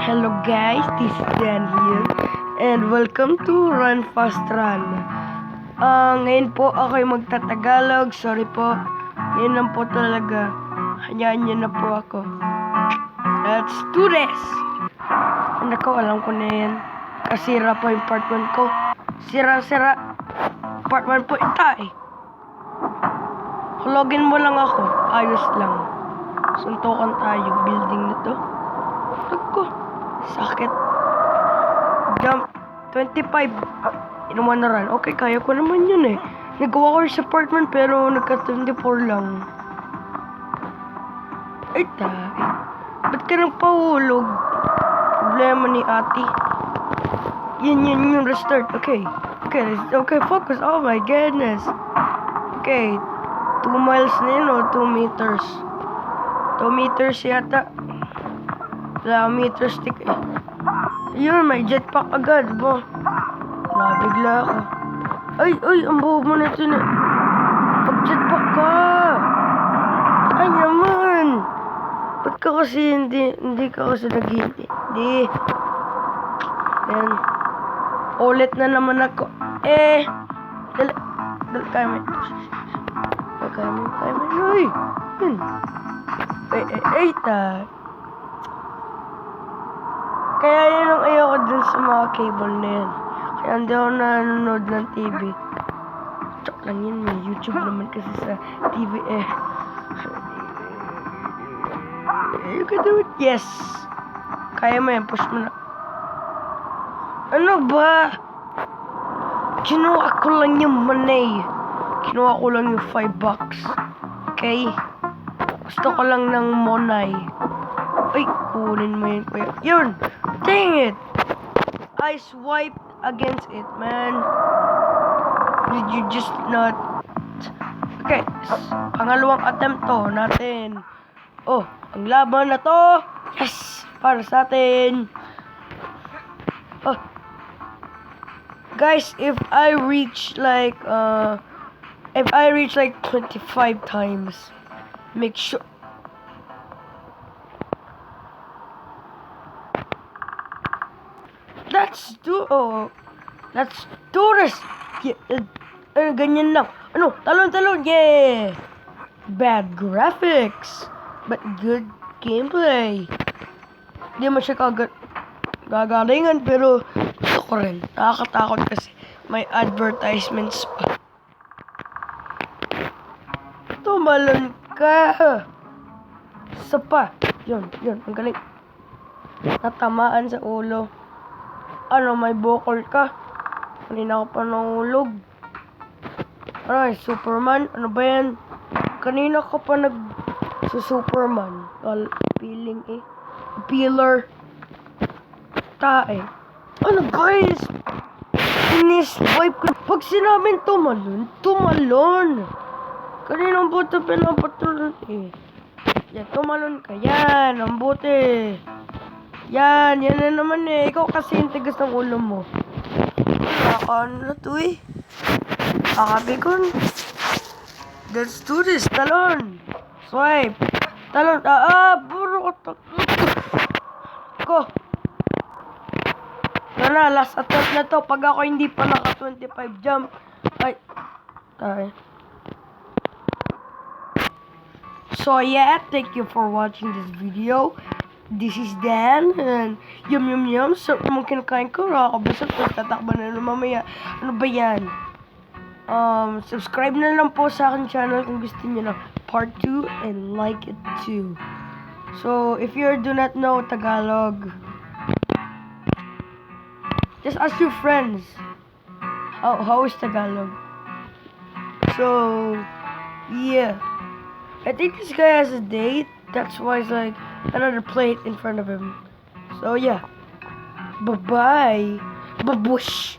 Hello guys, this is Dan here and welcome to Run Fast Run. Ngayon po ako'y magtatagalog. Sorry po, ngayon lang po talaga. Hayaan niyo na po ako. Let's do this! Nako, alam ko na yan. Kasira po yung part 1 ko. Sira-sira. Part 1 po ito eh. Login mo lang ako. Ayos lang. Suntukan tayo. Building na to. Nako. Sakit. Jump. 25. Inuman na run. Okay, kaya ko naman yun eh. Nagawa ko rin sa part 1 pero nagka-24 lang. Ay, tayo. Ba't ka nagpahulog? Problema ni ate. Yun yung restart. Okay. Okay, focus. Oh my goodness. Okay. 2 miles na yun o 2 meters. 2 meters yata. Wala meter stick eh. Ayun, may jetpack agad ba? Nabigla ako. Ay, ang buhok mo na ito na. Pag-jetpack ka. Ay naman. Ba't ka kasi hindi ka kasi naghihindi? Hindi. Yan. Ulit na naman ako. Dali kami. Ay! Yun. Ay, Kaya yun ang ayoko dun sa mga cable na yan. Kaya hindi ako nanonood ng TV. Joke lang yun, may YouTube naman kasi sa TV eh. You can do it. Yes! Kaya mo yan, push mo na. Ano ba? Kinuha ko lang yung money. Kinuha ko lang yung $5. Okay? Gusto ko lang ng money. Ay, kunin mo yun, kuya. Yun! Dang it! I swiped against it, man. Did you just not... Okay. Pangalawang attempt to natin. Oh, ang laban na to. Yes! Para sa atin. Oh. Guys, if I reach like 25 times, make sure. Let's do this. Ganyan lang. Ano? Talon. Yeah. Bad graphics, but good gameplay. Hindi mo siya gagalingan, pero gusto ko rin. Nakakatakot kasi may advertisements pa. Tumalon ka. Isa pa. Yun. Ang galing. Natamaan sa ulo. Ano, may bukol ka? Kanina ka pa nahulog. Ay, Superman. Ano ba yan? Kanina ka pa Superman. Peeling eh. Peeler. Tae. Ano guys? Inis-wipe ko. Pag sinabing tumalon. Kaninang buto pinapatuloy eh. Yan, tumalon ka. Yan, ang buti. Yan na naman eh. Ikaw kasi yung tigas ng ulo mo. Ano na to eh. Kakabikon. Let's do this. Talon. Swipe. Talon. Buro ko. Last attempt na to. Pag ako hindi pa naka 25 jump. Ay. So yeah, thank you for watching this video. This is Dan, and yum. So, naman kinakain ko, nakakabasag ko, tatakba na mamaya. Ano ba yan? Subscribe na lang po sa akin channel kung gusto niyo na part 2, and like it too. So, if you do not know Tagalog, just ask your friends. How is Tagalog? So, yeah. I think this guy has a date. That's why it's like another plate in front of him. So yeah. Bye-bye. Babush.